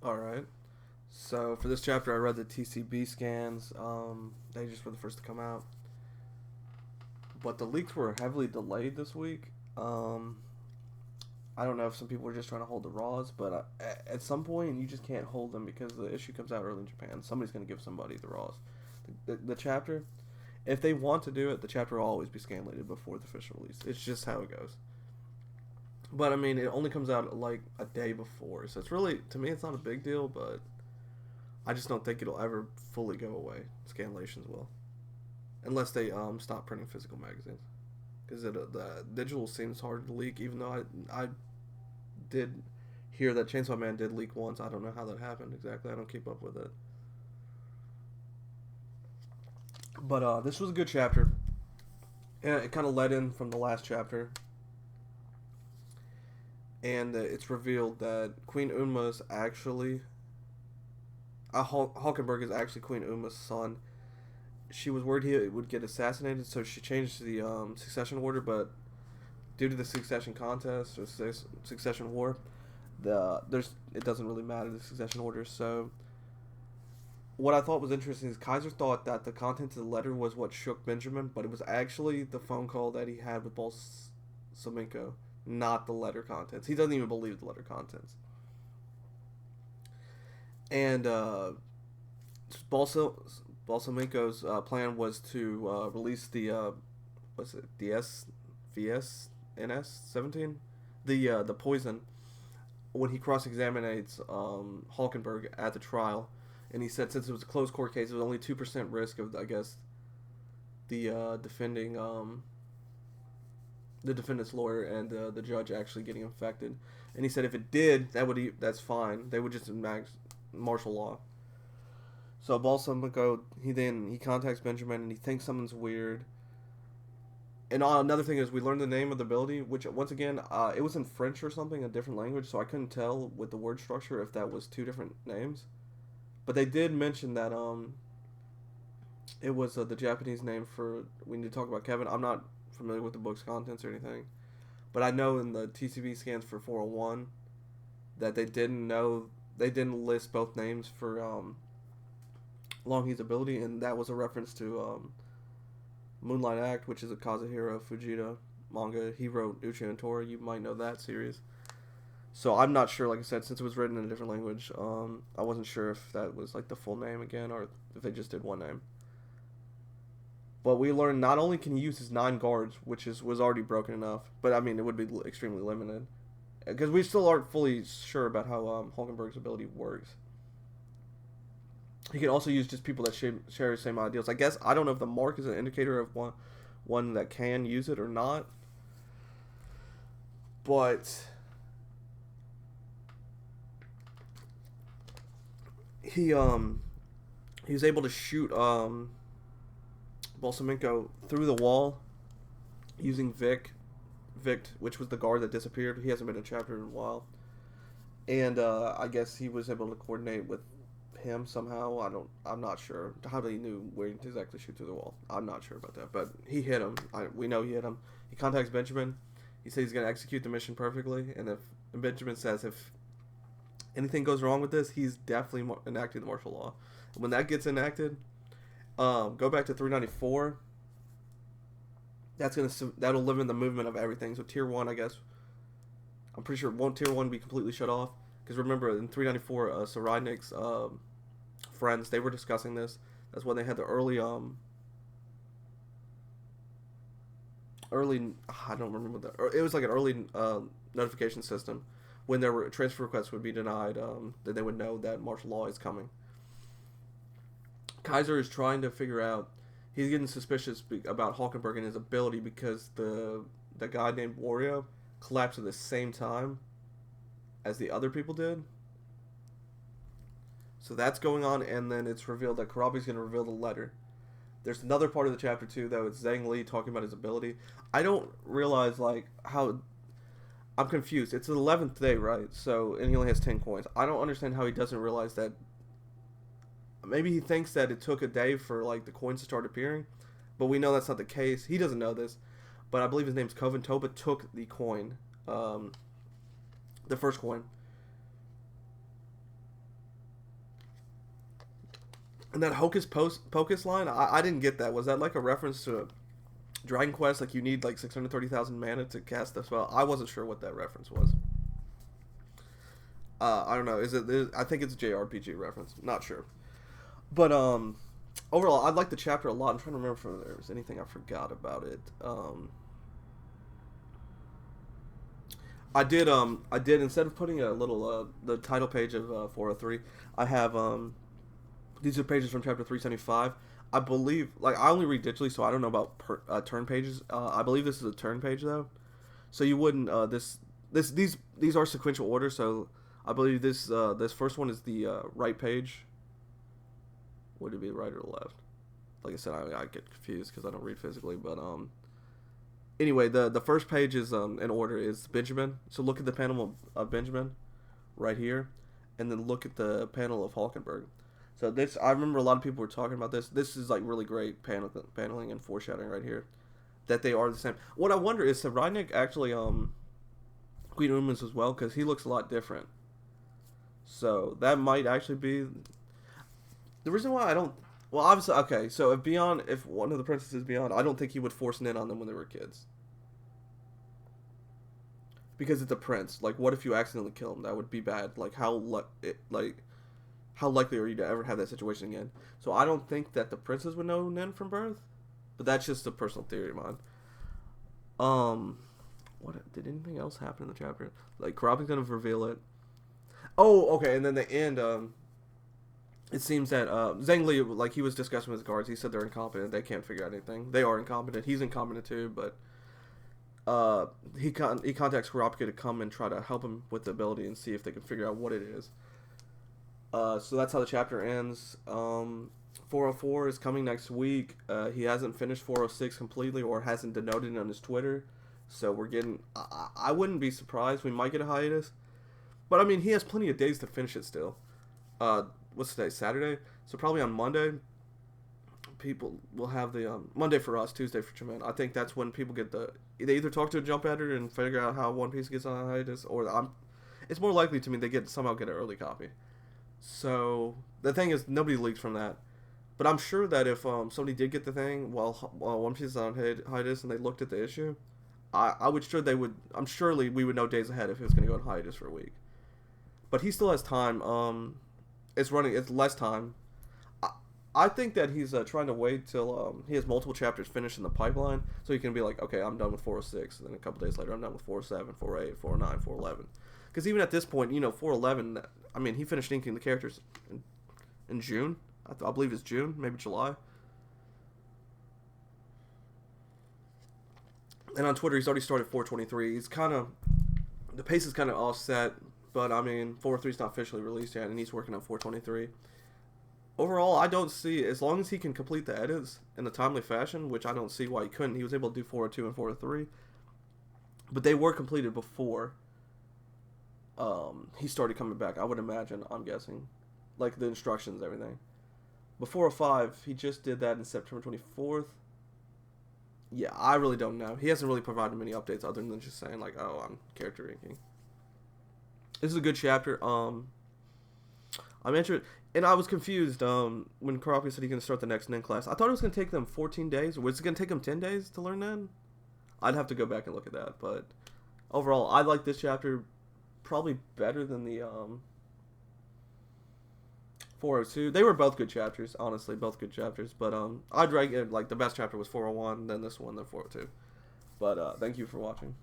All right. So for this chapter, I read the TCB scans. They just were the first to come out, but the leaks were heavily delayed this week. Um, I don't know if some people were just trying to hold the raws, but at some point you just can't hold them because the issue comes out early in Japan. Somebody's going to give somebody the raws. The chapter, if they want to do it, the chapter will always be scanlated before the official release. It's just how it goes. But I mean, it only comes out like a day before, so it's really, to me, it's not a big deal. But I just don't think it'll ever fully go away. Scanlations will, unless they stop printing physical magazines, because the digital seems hard to leak. Even though I did hear that Chainsaw Man did leak once. I don't know how that happened exactly. I don't keep up with it. But this was a good chapter. And it kind of led in from the last chapter. And it's revealed that Queen Unma is actually... Hulkenberg is actually Queen Unma's son. She was worried he would get assassinated, so she changed the succession order, but due to the succession contest, or succession war, it doesn't really matter, the succession order, so... What I thought was interesting is Kaiser thought that the content of the letter was what shook Benjamin, but it was actually the phone call that he had with Balsamenko, not the letter contents. He doesn't even believe the letter contents. And Balsamenko's plan was to release the what's it, VS-NS-17, the poison, when he cross-examinates Hulkenberg at the trial. And he said since it was a closed court case, it was only 2% risk of, I guess, the defendant's lawyer and the judge actually getting infected. And he said if it did, that's fine. They would just enact martial law. So Balsamico, he contacts Benjamin and he thinks something's weird. And another thing is we learned the name of the ability, which once again, it was in French or something, a different language, so I couldn't tell with the word structure if that was two different names. But they did mention that it was the Japanese name for when you talk about Kevin. I'm not familiar with the book's contents or anything, but I know in the TCB scans for 401 that they didn't list both names for Longhe's ability, and that was a reference to Moonlight Act, which is a Kazuhiro Fujita manga. He wrote Uchi and Tora. You might know that series. So I'm not sure, like I said, since it was written in a different language, I wasn't sure if that was like the full name again or if they just did one name. But we learned not only can he use his 9 guards, which was already broken enough, but I mean it would be extremely limited, because we still aren't fully sure about how Hulkenberg's ability works. He can also use just people that share the same ideals. I guess I don't know if the mark is an indicator of one that can use it or not, but he was able to shoot Balsamenko through the wall using Vict, which was the guard that disappeared. He hasn't been in a chapter in a while, and I guess he was able to coordinate with him somehow. I'm not sure how they knew where to exactly shoot through the wall. I'm not sure about that, but he hit him. We know he hit him. He contacts Benjamin. He says he's going to execute the mission perfectly, and Benjamin says if anything goes wrong with this, he's definitely enacting the martial law. When that gets enacted, go back to 394. That'll limit the movement of everything. So tier 1, I guess, I'm pretty sure won't tier 1 be completely shut off, because remember in 394, Saradnik's friends, they were discussing this. That's when they had the early I don't remember it was like an early notification system. When their transfer requests would be denied, then they would know that martial law is coming. Kaiser is trying to figure out. He's getting suspicious about Hulkenberg and his ability because the guy named Wario collapsed at the same time as the other people did. So that's going on, and then it's revealed that Karabi's going to reveal the letter. There's another part of the chapter too, though. It's Zhang Li talking about his ability. I don't realize how. I'm confused. It's the 11th day, right? So, and he only has 10 coins. I don't understand how he doesn't realize that. Maybe he thinks that it took a day for the coins to start appearing, but we know that's not the case. He doesn't know this, but I believe his name's Coven Toba took the coin, the first coin. And that Hocus Pocus line, I didn't get that. Was that like a reference to Dragon Quest? Like you need like 630,000 mana to cast the spell? I wasn't sure what that reference was. I don't know. I think it's a JRPG reference. Not sure. But overall, I like the chapter a lot. I'm trying to remember if there was anything I forgot about it. I did instead of putting a little the title page of 403, I have these are pages from chapter 375. I believe, like, I only read digitally, so I don't know about turn pages. I believe this is a turn page though, so you wouldn't these are sequential order. So I believe this first one is the right page. Would it be right or left? Like I said, I get confused because I don't read physically. But anyway, the first page is in order is Benjamin. So look at the panel of Benjamin right here, and then look at the panel of Hulkenberg. So this, I remember a lot of people were talking about this. This is like really great paneling and foreshadowing right here, that they are the same. What I wonder is, Reinecke actually Queen Umans as well, because he looks a lot different. So that might actually be the reason why I don't. Well, obviously, okay. So if one of the princesses is Beyond, I don't think he would force an in on them when they were kids, because it's a prince. Like, what if you accidentally kill him? That would be bad. Like, how likely are you to ever have that situation again? So I don't think that the princess would know Nin from birth, but that's just a personal theory of mine. What did anything else happen in the chapter? Like, Karapi's gonna reveal it. Oh, okay, and then the end. It seems that Zhang Li, like, he was discussing with his guards. He said they're incompetent. They can't figure out anything. They are incompetent. He's incompetent too, but he contacts Kurapika to come and try to help him with the ability and see if they can figure out what it is. So that's how the chapter ends. 404 is coming next week. He hasn't finished 406 completely, or hasn't denoted it on his Twitter. So we're getting... I wouldn't be surprised. We might get a hiatus. But, I mean, he has plenty of days to finish it still. What's today? Saturday? So probably on Monday, people will have the... Monday for us, Tuesday for Japan. I think that's when people get the... They either talk to a jump editor and figure out how One Piece gets on a hiatus, or it's more likely to me they somehow get an early copy. So the thing is, nobody leaked from that. But I'm sure that if somebody did get the thing while One Piece is on hiatus and they looked at the issue, I'm surely we would know days ahead if it was going to go on hiatus for a week. But he still has time. It's less time. I think that he's trying to wait till he has multiple chapters finished in the pipeline, so he can be like, okay, I'm done with 406, and then a couple days later I'm done with 407, 408, 409, 411. Because even at this point, 411, I mean, he finished inking the characters in June. I believe it's June, maybe July. And on Twitter, he's already started 423. The pace is kind of offset, but I mean, 403 is not officially released yet, and he's working on 423. Overall, I don't see, as long as he can complete the edits in a timely fashion, which I don't see why he couldn't. He was able to do 402 and 403, but they were completed before he started coming back, I would imagine, I'm guessing. Like the instructions, everything. But 405, he just did that in September 24th. Yeah, I really don't know. He hasn't really provided many updates other than just saying, like, oh, I'm character inking. This is a good chapter. I'm interested, and I was confused when Karapi said he's going to start the next Nen class. I thought it was going to take them 14 days. Was it going to take them 10 days to learn Nen? I'd have to go back and look at that, but overall, I like this chapter probably better than the 402. They were both good chapters, honestly, both good chapters. But I'd rank it, like, the best chapter was 401, then this one, then 402. But thank you for watching.